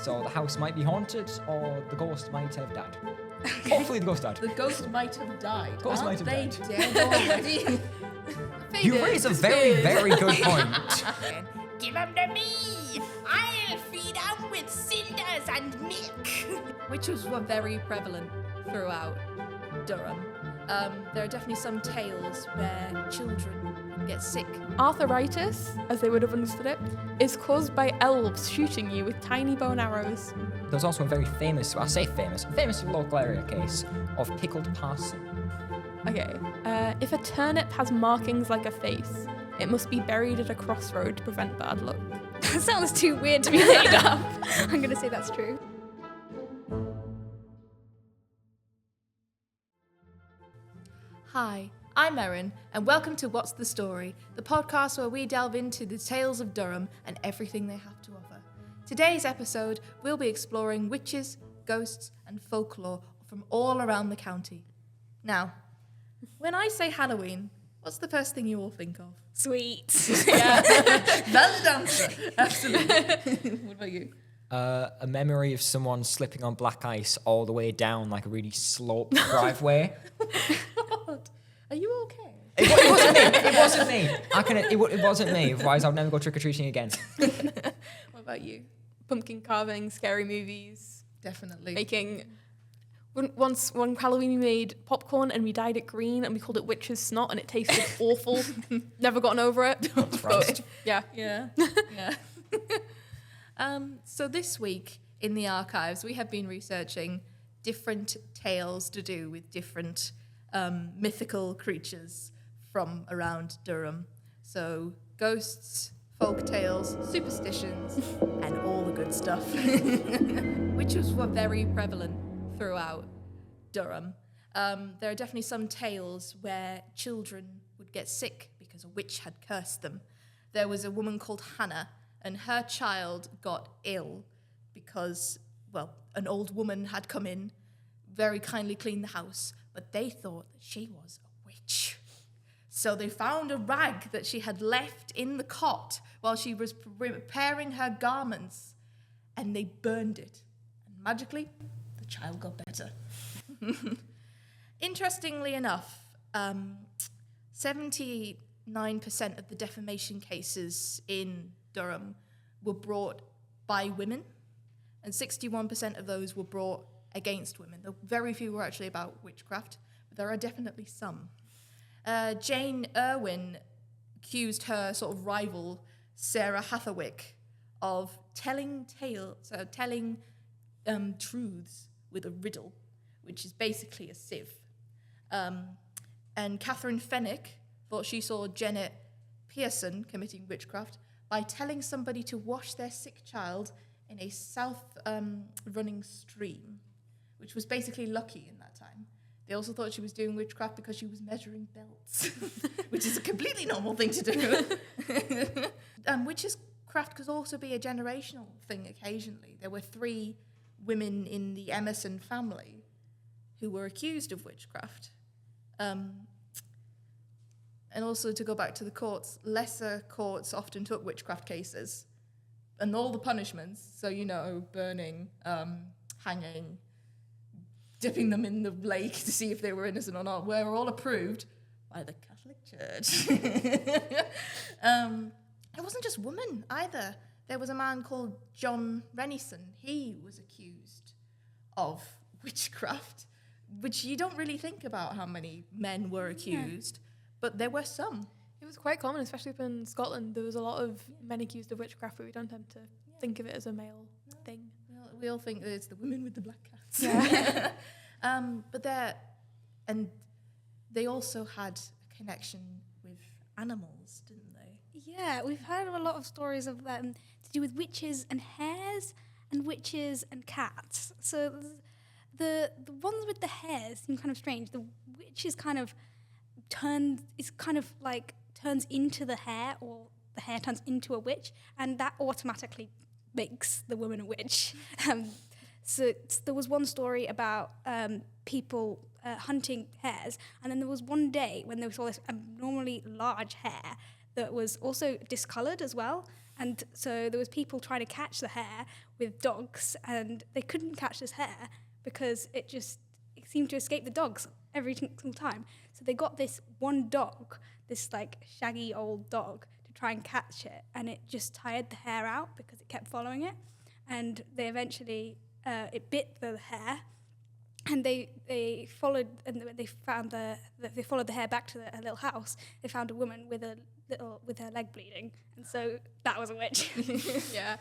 So the house might be haunted, or the ghost might have died. Hopefully the ghost died. The ghost might have died. Ghost might have Aren't died. they dead already? You raise a very, very good point. Give them to me! I'll feed them with cinders and milk! Witches were very prevalent throughout Durham. There are definitely some tales where children get sick. Arthritis, as they would have understood it, is caused by elves shooting you with tiny bow and arrows. There's also a very famous, well, I say famous local area case of pickled parson. Okay, if a turnip has markings like a face, it must be buried at a crossroad to prevent bad luck. That sounds too weird to be made up. I'm going to say that's true. Hi, I'm Erin, and welcome to What's the Story, the podcast where we delve into the tales of Durham and everything they have to offer. Today's episode, we'll be exploring witches, ghosts, and folklore from all around the county. Now, when I say Halloween, what's the first thing you all think of? Sweet. Yeah, valid answer. Absolutely. What about you? A memory of someone slipping on black ice all the way down like a really sloped driveway. God, are you okay? It wasn't me. It wasn't me. It wasn't me. Otherwise, I'd never go trick-or-treating again. What about you? Pumpkin carving, scary movies, Definitely. making... Once one Halloween we made popcorn and we dyed it green and we called it witch's snot and it tasted awful. Never gotten over it. Christ. Yeah. Yeah. Yeah. So this week in the archives, we have been researching different tales to do with different mythical creatures from around Durham. So ghosts, folk tales, superstitions, and all the good stuff. Witches were very prevalent throughout Durham. There are definitely some tales where children would get sick because a witch had cursed them. There was a woman called Hannah, and her child got ill because, well, an old woman had come in, very kindly cleaned the house, but they thought that she was a witch. So they found a rag that she had left in the cot while she was preparing her garments, and they burned it. And magically, the child got better. Interestingly enough, 79% of the defamation cases in Durham were brought by women, and 61% of those were brought against women. Though very few were actually about witchcraft, but there are definitely some. Jane Irwin accused her sort of rival, Sarah Hatherwick, of telling truths with a riddle, which is basically a sieve. And Catherine Fenwick thought she saw Janet Pearson committing witchcraft by telling somebody to wash their sick child in a south-running stream, which was basically lucky in that time. They also thought she was doing witchcraft because she was measuring belts, which is a completely normal thing to do. Witchcraft could also be a generational thing occasionally. There were 3 women in the Emerson family who were accused of witchcraft. And also, to go back to the courts, lesser courts often took witchcraft cases. And all the punishments, so, burning, hanging, dipping them in the lake to see if they were innocent or not, were all approved by the Catholic Church. It wasn't just women either. There was a man called John Renison. He was accused of witchcraft, which you don't really think about how many men were accused, but there were some. It was quite common, especially up in Scotland. There was a lot of men accused of witchcraft, but we don't tend to think of it as a male thing. We all think that it's the women with the black cats. Yeah. And they also had a connection with animals, didn't they? Yeah, we've heard a lot of stories of them to do with witches and hares and witches and cats. So the ones with the hares seem kind of strange. The witch is kind of turns into the hare, or the hare turns into a witch, and that automatically makes the woman a witch. So there was one story about people hunting hares, and then there was one day when they saw this abnormally large hare that was also discoloured as well. And so there was people trying to catch the hare with dogs, and they couldn't catch this hare because it seemed to escape the dogs every single time. So they got this one dog, this like shaggy old dog, to try and catch it, and it just tired the hare out because it kept following it. And they eventually, it bit the hare, and they followed, and they found they followed the hare back to a little house. They found a woman with her leg bleeding, and so that was a witch. Yeah.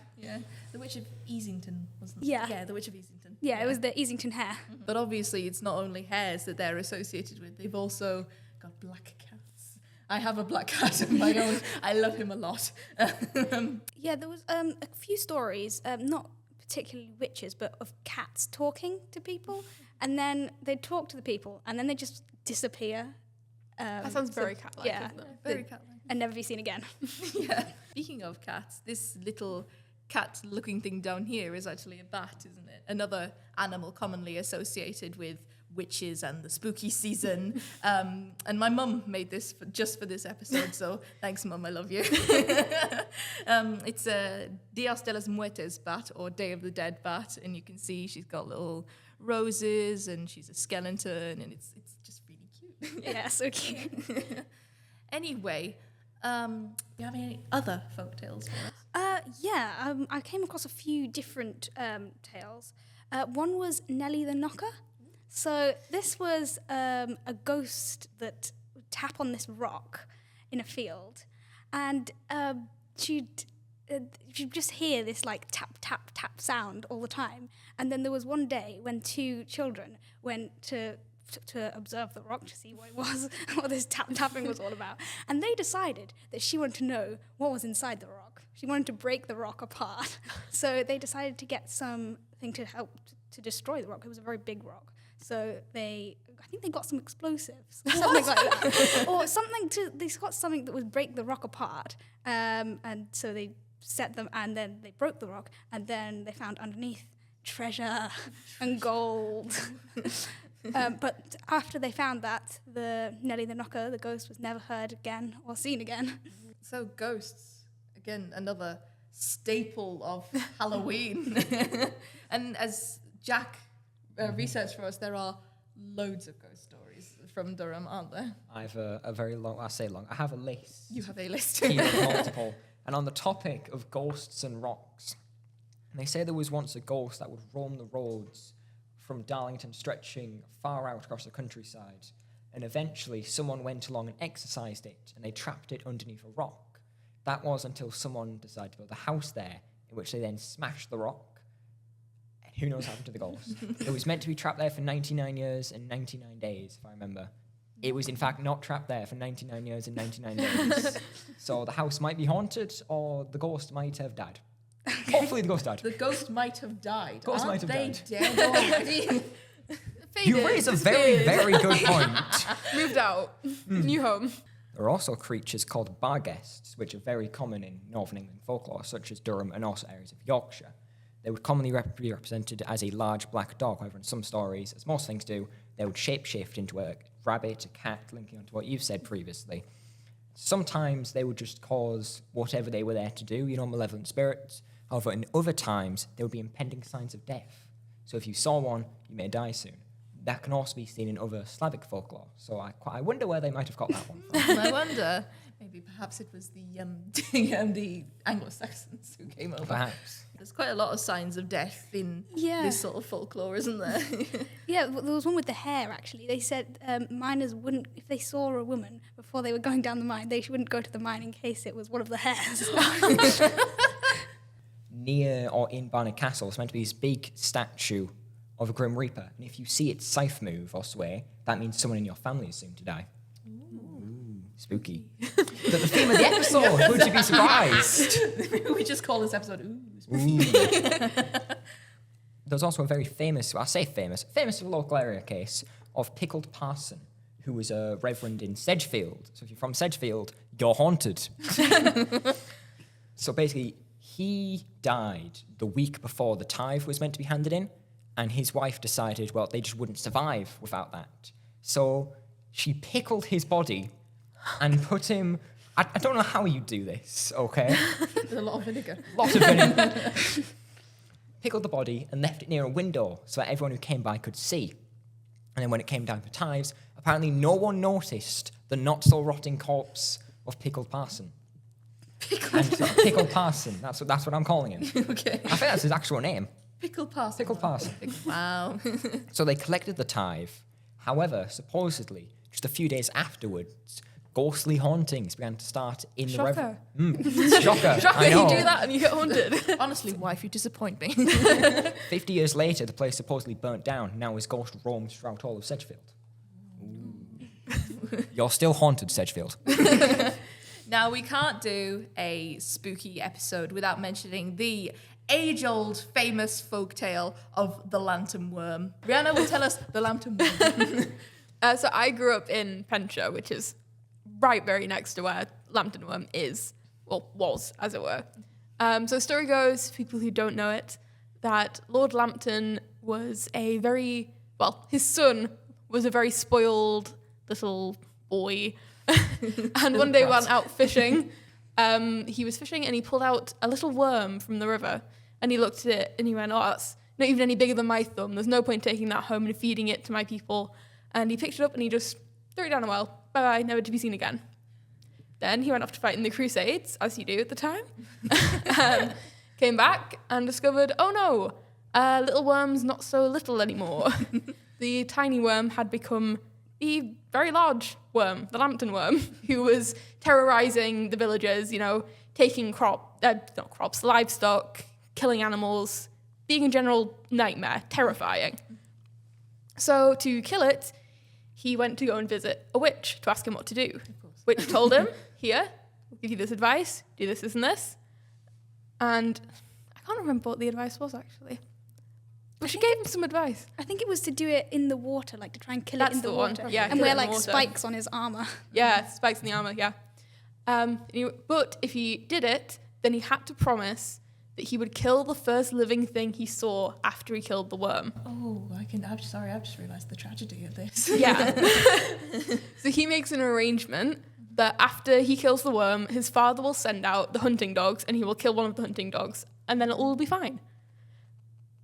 The Witch of Easington, wasn't it? Yeah. Yeah, the Witch of Easington. Yeah, it was the Easington hare. But obviously, it's not only hares that they're associated with. They've also got black cats. I have a black cat of my own. I love him a lot. Yeah, there was a few stories, not particularly witches, but of cats talking to people, and then they'd talk to the people, and then they just disappear. That sounds very cat-like, yeah. doesn't it? Very cat-like. And never be seen again. Yeah. Speaking of cats, this little cat-looking thing down here is actually a bat, isn't it? Another animal commonly associated with witches and the spooky season. And my mum made this just for this episode, so thanks, Mum, I love you. It's a Dias de los Muertos bat, or Day of the Dead bat, and you can see she's got little roses and she's a skeleton, and it's just really cute. Yeah, so cute. Anyway, do you have any other folk tales for us? I came across a few different tales. One was Nellie the Knocker. So this was a ghost that would tap on this rock in a field, and she'd just hear this like tap, tap, tap sound all the time. And then there was one day when two children went to observe the rock to see what it was, what this tapping was all about. And they decided that she wanted to know what was inside the rock. She wanted to break the rock apart. So they decided to get something to help to destroy the rock. It was a very big rock. So I think they got some explosives, something like that. Or they got something that would break the rock apart. And so they set them, and then they broke the rock, and then they found underneath treasure and gold. But after they found that, the Nellie the Knocker, the ghost, was never heard again or seen again. So ghosts, again, another staple of Halloween. And as Jack researched for us, there are loads of ghost stories from Durham, aren't there? I have a very long, I have a list. You have a list. Here of multiple. And on the topic of ghosts and rocks, they say there was once a ghost that would roam the roads from Darlington, stretching far out across the countryside. And eventually someone went along and exorcised it, and they trapped it underneath a rock. That was until someone decided to build a house there, in which they then smashed the rock. And who knows what happened to the ghost? It was meant to be trapped there for 99 years and 99 days, if I remember. It was, in fact, not trapped there for 99 years and 99 days. So the house might be haunted, or the ghost might have died. Hopefully the ghost died. The ghost might have died. Ghost Aren't might have they died. dead already? You raise a very, very good point. Moved out. New home. There are also creatures called barghests, which are very common in Northern England folklore, such as Durham and also areas of Yorkshire. They would commonly be represented as a large black dog. However, in some stories, as most things do, they would shapeshift into a rabbit, a cat, linking onto what you've said previously. Sometimes they would just cause whatever they were there to do, malevolent spirits. However, in other times, there would be impending signs of death. So if you saw one, you may die soon. That can also be seen in other Slavic folklore. So I wonder where they might have got that one from. I wonder. Maybe perhaps it was the Anglo-Saxons who came over. Perhaps. There's quite a lot of signs of death in this sort of folklore, isn't there? Yeah, there was one with the hare, actually. They said miners wouldn't, if they saw a woman before they were going down the mine, they wouldn't go to the mine in case it was one of the hares. Near or in Barnard Castle, it's meant to be this big statue of a Grim Reaper. And if you see its scythe move or sway, that means someone in your family is soon to die. Ooh, spooky. Is that the theme of the episode? Would you be surprised? We just call this episode Ooh, Spooky. There's also a very famous local area case of Pickled Parson, who was a reverend in Sedgefield. So if you're from Sedgefield, you're haunted. So basically, he died the week before the tithe was meant to be handed in, and his wife decided, well, they just wouldn't survive without that. So she pickled his body and put him... I don't know how you do this, okay? With a lot of vinegar. Lots of vinegar. pickled the body and left it near a window so that everyone who came by could see. And then when it came down to tithes, apparently no one noticed the not-so-rotting corpse of Pickled Parson. Pickled Parson, that's what I'm calling him. Okay. I think that's his actual name. Pickle Parson. Pickled Parson. Wow. So they collected the tithe. However, supposedly, just a few days afterwards, ghostly hauntings began to start in the Shocker. Shocker. Shocker, I know. you do that and you get haunted. Honestly, wife, you disappoint me. 50 years later, the place supposedly burnt down. Now his ghost roams throughout all of Sedgefield. You're still haunted, Sedgefield. Now, we can't do a spooky episode without mentioning the age-old famous folktale of the lantern worm. Rihanna will tell us the lantern worm. So I grew up in Penshire, which is right very next to where Lambton Worm is, or was, as it were. So the story goes, for people who don't know it, that Lord Lambton was his son was a very spoiled little boy. And one day went out fishing. He was fishing and he pulled out a little worm from the river. And he looked at it and he went, oh, that's not even any bigger than my thumb. There's no point taking that home and feeding it to my people. And he picked it up and he just threw it down a well. Bye-bye, never to be seen again. Then he went off to fight in the Crusades, as you do at the time. Came back and discovered, oh no, little worm's not so little anymore. The tiny worm had become the very large worm, the Lambton worm, who was terrorizing the villagers, taking livestock, killing animals, being a general nightmare, terrifying. So to kill it, he went to go and visit a witch to ask him what to do. Witch told him, here, we'll give you this advice, do this, this, and this. And I can't remember what the advice was, actually. But she gave him some advice. I think it was to do it in the water, like to try and kill it in the one. water. Yeah, and kill it wear in the like water. spikes on his armor. Yeah, spikes in the armor, yeah. But if he did it, then he had to promise that he would kill the first living thing he saw after he killed the worm. Oh, I've just realised the tragedy of this. Yeah. So he makes an arrangement that after he kills the worm, his father will send out the hunting dogs and he will kill one of the hunting dogs and then it will be fine.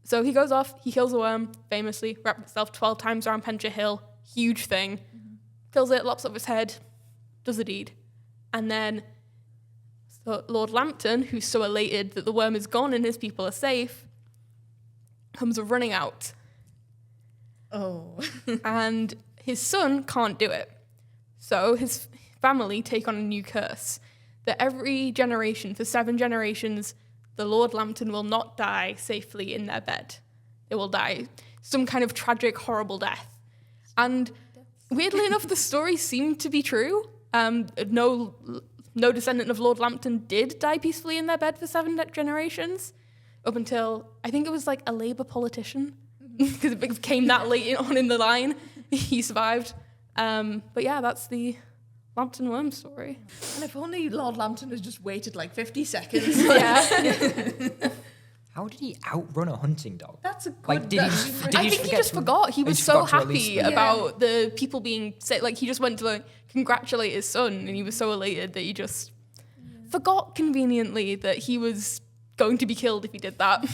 So he goes off, he kills the worm, famously, wrapped himself 12 times around Penshire Hill, huge thing, kills it, lops off his head, does the deed. And then so Lord Lambton, who's so elated that the worm is gone and his people are safe, comes running out. Oh. And his son can't do it. So his family take on a new curse that every generation, for 7 generations, the Lord Lambton will not die safely in their bed. They will die some kind of tragic, horrible death. And weirdly enough, the story seemed to be true. No descendant of Lord Lambton did die peacefully in their bed for 7 generations, up until, I think it was like a Labour politician, because it became that late on in the line. He survived. But yeah, that's the Lambton worm story. And if only Lord Lambton had just waited like 50 seconds. Yeah. How did he outrun a hunting dog? That's a good... Like, did he I think he just forgot. He was just so forgot to release happy them. about the people being sick. Like, he just went to like, congratulate his son, and he was so elated that he just forgot conveniently that he was going to be killed if he did that.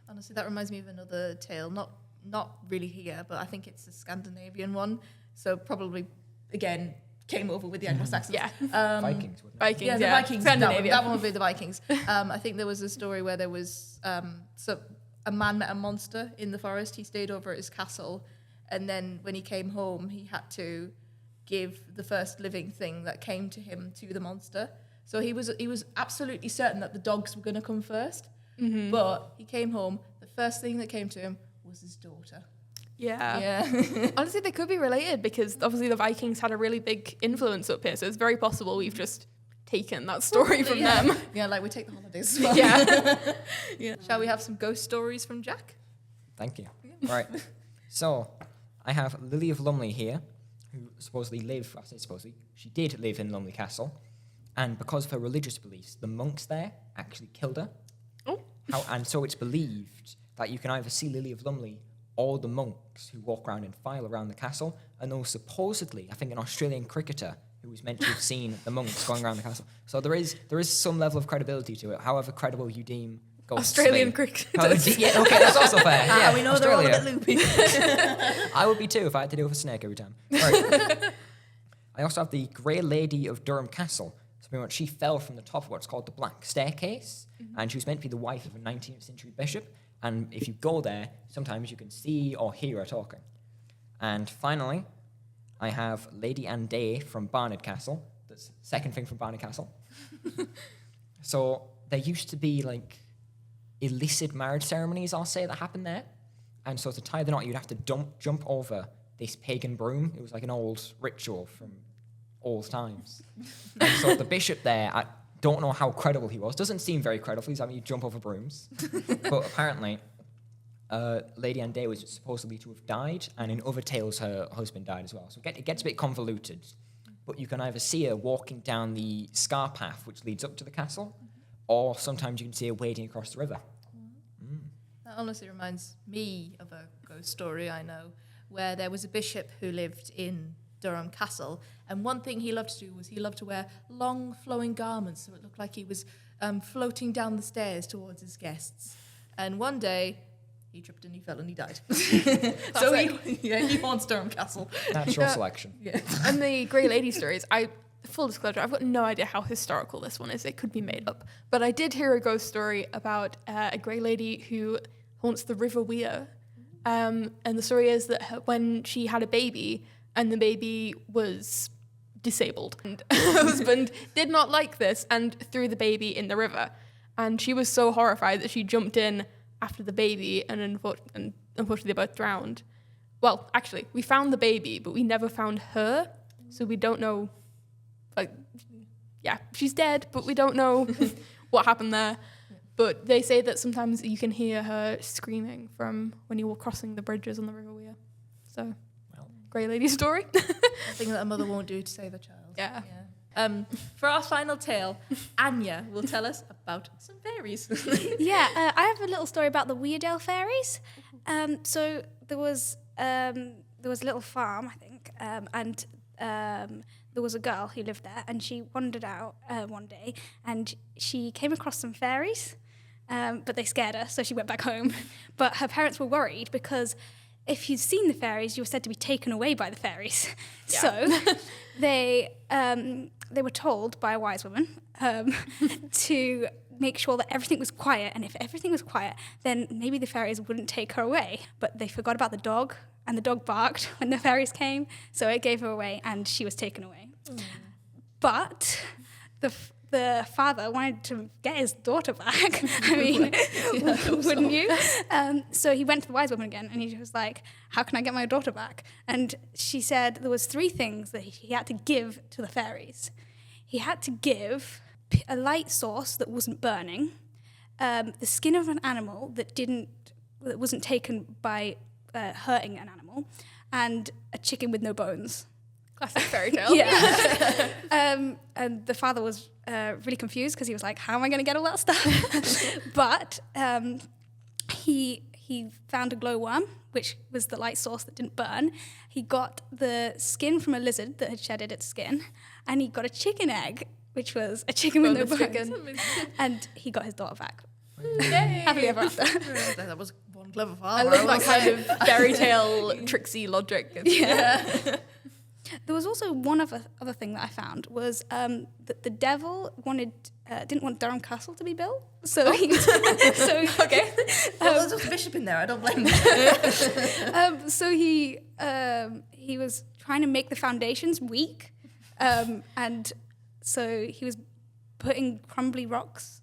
Honestly, that reminds me of another tale. Not really here, but I think it's a Scandinavian one. So probably, again, came over with the Anglo-Saxons. Yeah. Vikings, wasn't it? Vikings, Yeah, the yeah. Vikings. Scandinavia. That one would be the Vikings. I think there was a story where there was a man met a monster in the forest. He stayed over at his castle, and then when he came home, he had to give the first living thing that came to him to the monster. So he was absolutely certain that the dogs were going to come first. Mm-hmm. But he came home. The first thing that came to him was his daughter. Yeah. Yeah. Honestly, they could be related because obviously the Vikings had a really big influence up here. So it's very possible we've just taken that story from them. Yeah, like we take the holidays as well. Yeah. Yeah. Shall we have some ghost stories from Jack? Thank you. Right. So, I have Lily of Lumley here, who she did live in Lumley Castle, and because of her religious beliefs, the monks there actually killed her. Oh. And so it's believed that you can either see Lily of Lumley or the monks who walk around and file around the castle, and there was supposedly, I think, an Australian cricketer who was meant to have seen the monks going around the castle. So there is some level of credibility to it, however credible you deem ghosts. Australian me. cricket. Yeah, okay, that's also fair. Yeah, we know they're all a Australia. bit loopy. I would be too if I had to deal with a snake every time. Right. I also have the Grey Lady of Durham Castle. So pretty much she fell from the top of what's called the Black Staircase, and she was meant to be the wife of a 19th century bishop. And if you go there, sometimes you can see or hear her talking. And finally, I have Lady Anne Day from Barnard Castle. That's the second thing from Barnard Castle. So there used to be like illicit marriage ceremonies, I'll say, that happened there. And so to tie the knot, you'd have to jump over this pagan broom. It was like an old ritual from old times. And so the bishop there, I don't know how credible he was. Doesn't seem very credible. He's having you jump over brooms. But apparently, Lady Anne Day was supposedly to have died, and in other tales, her husband died as well. So it gets a bit convoluted. But you can either see her walking down the scar path which leads up to the castle, or sometimes you can see her wading across the river. That honestly reminds me of a ghost story I know, where there was a bishop who lived in Durham Castle, and one thing he loved to do was he loved to wear long flowing garments, so it looked like he was floating down the stairs towards his guests. And one day, he tripped and he fell and he died. So he haunts Durham Castle. Natural selection. Yeah. And the Grey Lady stories, full disclosure, I've got no idea how historical this one is. It could be made up. But I did hear a ghost story about a Grey Lady who haunts the River Wear. And the story is that when she had a baby, and the baby was disabled, and her husband did not like this and threw the baby in the river. And she was so horrified that she jumped in after the baby, and unfortunately they both drowned. Well, actually, we found the baby, but we never found her, so we don't know. She's dead, but we don't know what happened there. But they say that sometimes you can hear her screaming from when you were crossing the bridges on the River Wear. So, Grey Lady story. A thing that a mother won't do to save a child. Yeah. For our final tale, Anya will tell us about some fairies. I have a little story about the Weardale fairies. So there was a little farm, I think, and there was a girl who lived there, and she wandered out one day, and she came across some fairies, but they scared her, so she went back home. But her parents were worried because if you'd seen the fairies, you were said to be taken away by the fairies. Yeah. So they were told by a wise woman to make sure that everything was quiet, and if everything was quiet, then maybe the fairies wouldn't take her away. But they forgot about the dog, and the dog barked when the fairies came, so it gave her away, and she was taken away. But the father wanted to get his daughter back. I mean, wouldn't you? So he went to the wise woman again, and he was like, how can I get my daughter back? And she said there was 3 things that he had to give to the fairies. He had to give a light source that wasn't burning, the skin of an animal that wasn't taken by hurting an animal, and a chicken with no bones. Classic fairy tale. Yeah. And the father was really confused because he was like, how am I going to get all that stuff? But he found a glowworm, which was the light source that didn't burn. He got the skin from a lizard that had shedded its skin, and he got a chicken egg, which was a chicken with no bones. And he got his daughter back. Happily ever after. That was one clever I father. love that kind of fairy tale tricksy logic. Yeah. There was also one other thing that I found was that the devil didn't want Durham Castle to be built, so he Okay. Well, there's just a bishop in there. I don't blame him. So he was trying to make the foundations weak, and so he was putting crumbly rocks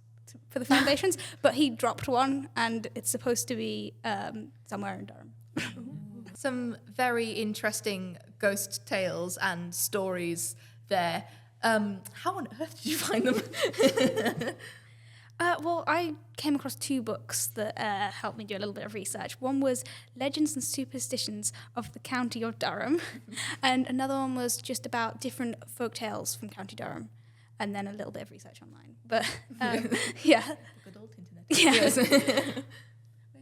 for the foundations, but he dropped one, and it's supposed to be somewhere in Durham. Some very interesting ghost tales and stories there. How on earth did you find them? Well, I came across 2 books that helped me do a little bit of research. One was Legends and Superstitions of the County of Durham, and another one was just about different folk tales from County Durham, and then a little bit of research online. But, yeah. Good old internet. Yeah. Yes. Where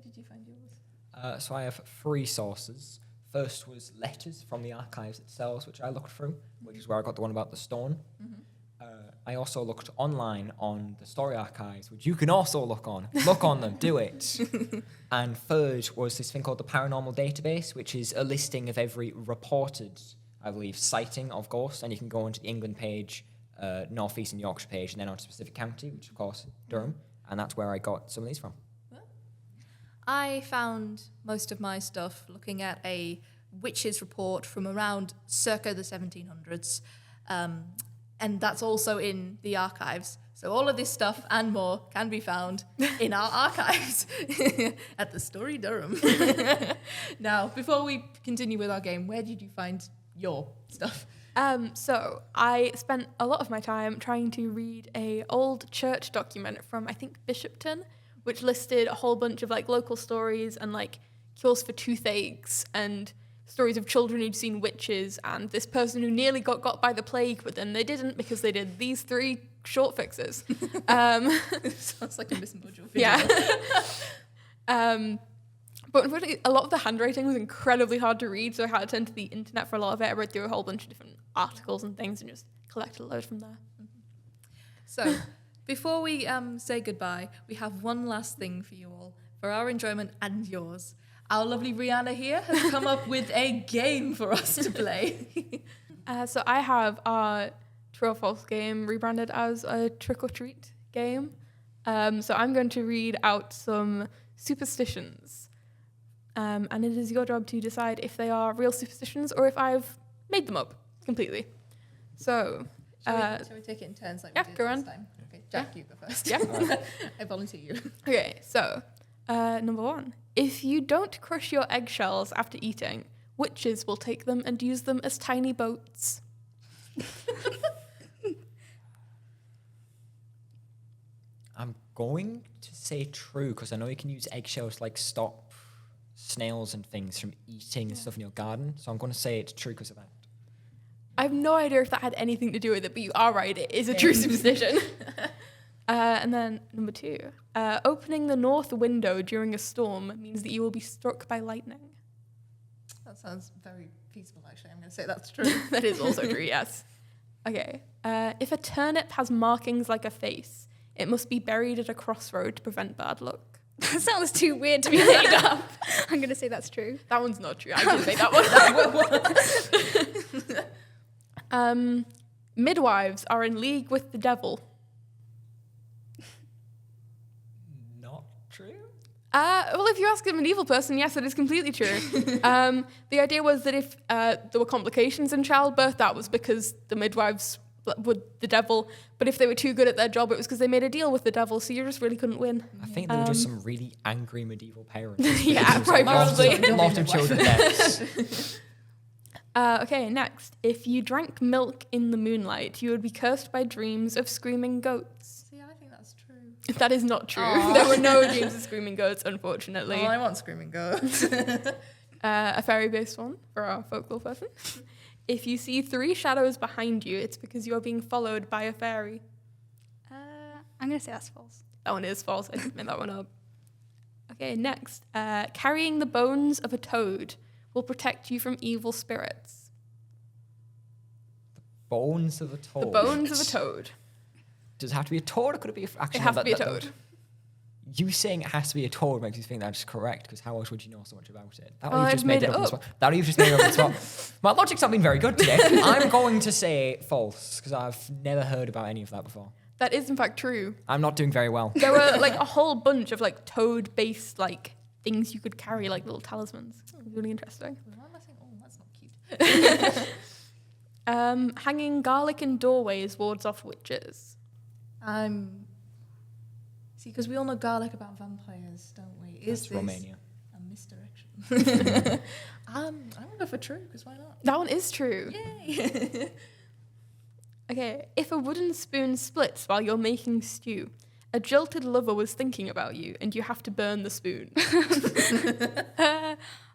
did you find yours? So I have 3 sources. First was letters from the archives itself, which I looked through, which is where I got the one about the stone. I also looked online on the story archives, which you can also look on. Look on them, do it. And third was this thing called the Paranormal Database, which is a listing of every reported, I believe, sighting of ghosts. And you can go onto the England page, North East and Yorkshire page, and then onto specific county, which of course Durham. And that's where I got some of these from. I found most of my stuff looking at a witches report from around circa the 1700s. And that's also in the archives. So all of this stuff and more can be found in our archives at the Story Durham. Now, before we continue with our game, where did you find your stuff? So I spent a lot of my time trying to read a old church document from, I think, Bishopton, which listed a whole bunch of like local stories and like cures for toothaches and stories of children who'd seen witches and this person who nearly got by the plague, but then they didn't because they did these 3 short fixes. Sounds like a Miss Mojo video. Yeah. But unfortunately, a lot of the handwriting was incredibly hard to read, so I had to turn to the internet for a lot of it. I read through a whole bunch of different articles and things and just collected a load from there. So, before we say goodbye, we have one last thing for you all, for our enjoyment and yours. Our lovely Rihanna here has come up with a game for us to play. So I have our True or False game rebranded as a Trick or Treat game. So I'm going to read out some superstitions. And it is your job to decide if they are real superstitions or if I've made them up completely. So... Shall we take it in turns like yeah, we did go last on. time? Okay, Jack, you go first. Yeah. I volunteer you. Okay, so number 1. If you don't crush your eggshells after eating, witches will take them and use them as tiny boats. I'm going to say true, because I know you can use eggshells to like stop snails and things from eating stuff in your garden. So I'm going to say it's true because of that. I have no idea if that had anything to do with it, but you are right, it is a true superstition. And then number 2, opening the north window during a storm means that you will be struck by lightning. That sounds very feasible, actually. I'm going to say that's true. That is also true, yes. Okay, if a turnip has markings like a face, it must be buried at a crossroad to prevent bad luck. That sounds too weird to be made up. I'm going to say that's true. That one's not true. I didn't make that one. Midwives are in league with the devil. Not true? Well, if you ask a medieval person, yes, it is completely true. The idea was that if there were complications in childbirth, that was because the midwives were the devil. But if they were too good at their job, it was because they made a deal with the devil, so you just really couldn't win. I think they were just some really angry medieval parents. Yeah, probably. Lots of children deaths. Okay, next. If you drank milk in the moonlight, you would be cursed by dreams of screaming goats. See, I think that's true. That is not true. Aww. There were no dreams of screaming goats, unfortunately. Oh, I want screaming goats. A fairy-based one for our folklore person. If you see 3 shadows behind you, it's because you are being followed by a fairy. I'm going to say that's false. That one is false. I didn't make that one up. Okay, next. Carrying the bones of a toad will protect you from evil spirits. Bones of a toad. The bones of a toad. Does it have to be a toad, or could it be actually? It has to be a toad. You saying it has to be a toad makes me think that's correct, because how else would you know so much about it? That Well, you've I've just made made it it up on the up. spot. That you've just made it up on the spot. My logic's not been very good today. I'm going to say false, because I've never heard about any of that before. That is in fact true. I'm not doing very well. There were like a whole bunch of like toad-based like things you could carry, like little talismans. It was really interesting. Why am I saying, oh, that's not cute? Hanging garlic in doorways wards off witches. See, because we all know garlic about vampires, don't we? Is That's Romania. a misdirection? I'm going to go for true, because why not? That one is true. Yay! Okay, if a wooden spoon splits while you're making stew, a jilted lover was thinking about you and you have to burn the spoon.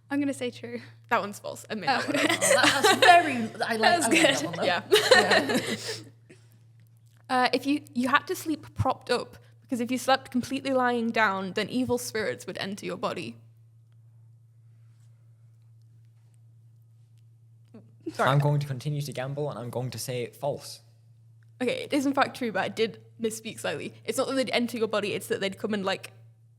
I'm going to say true. That one's false. I made that one up. That's very... I like That's that good. one, though. Yeah. If you had to sleep propped up, because if you slept completely lying down, then evil spirits would enter your body. Sorry. I'm going to continue to gamble, and I'm going to say false. Okay, it is in fact true, but I did misspeak slightly. It's not that they'd enter your body, it's that they'd come and like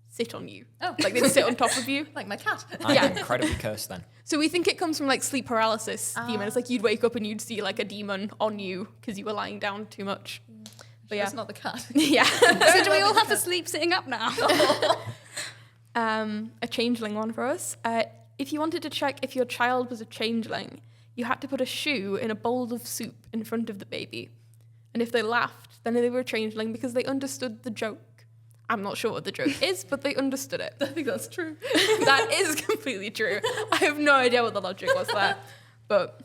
sit on you. Oh. Like they'd sit on top of you. Like my cat. I'm Yeah. incredibly cursed then. So we think it comes from like sleep paralysis demon. It's like you'd wake up and you'd see like a demon on you because you were lying down too much. But yeah. That's not the cat. Yeah. So do we all have to sleep sitting up now? A changeling one for us. If you wanted to check if your child was a changeling, you had to put a shoe in a bowl of soup in front of the baby. And if they laughed, then they were a changeling because they understood the joke. I'm not sure what the joke is, but they understood it. I think that's true. That is completely true. I have no idea what the logic was there. But,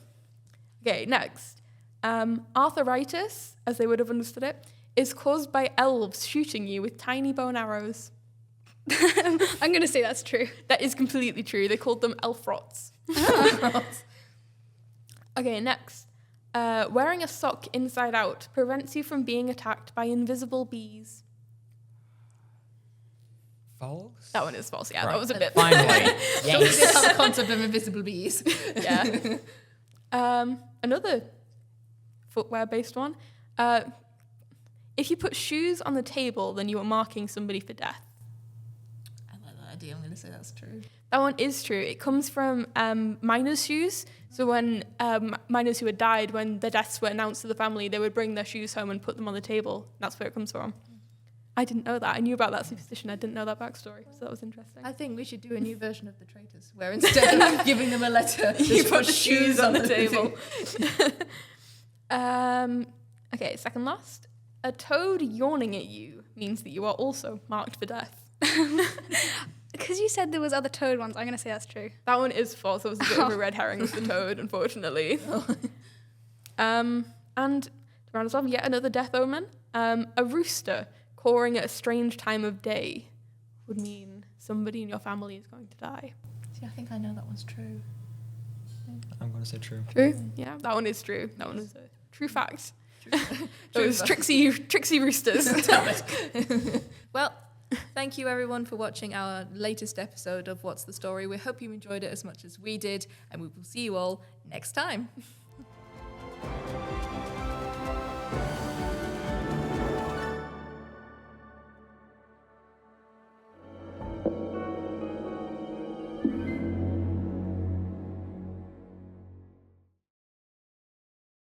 okay, next. Arthritis, as they would have understood it, is caused by elves shooting you with tiny bow and arrows. I'm going to say that's true. That is completely true. They called them elf rots. Okay, next. Wearing a sock inside out prevents you from being attacked by invisible bees. False? That one is false. Yeah, Right. that was a bit. Finally. So we did Yes. have a concept of invisible bees. Yeah. Another footwear-based one. If you put shoes on the table, then you are marking somebody for death. I like that idea. I'm going to say that's true. That one is true. It comes from miners' shoes. So when miners who had died, when their deaths were announced to the family, they would bring their shoes home and put them on the table. That's where it comes from. I didn't know that. I knew about that superstition. I didn't know that backstory. So that was interesting. I think we should do a new version of the traitors, where instead of giving them a letter, You just put shoes on the table. thing. Okay, second last. A toad yawning at you means that you are also marked for death. Because you said there was other toad ones, I'm going to say that's true. That one is false. It was a bit of a red herring with the toad, unfortunately. And to round us off, yet another death omen. A rooster cawing at a strange time of day would mean somebody in your family is going to die. See, I think I know that one's true. I'm going to say true. True? Yeah, that one is true. That one is a true fact. Those fact. tricksy roosters. Well, thank you everyone for watching our latest episode of What's the Story. We hope you enjoyed it as much as we did, and we will see you all next time.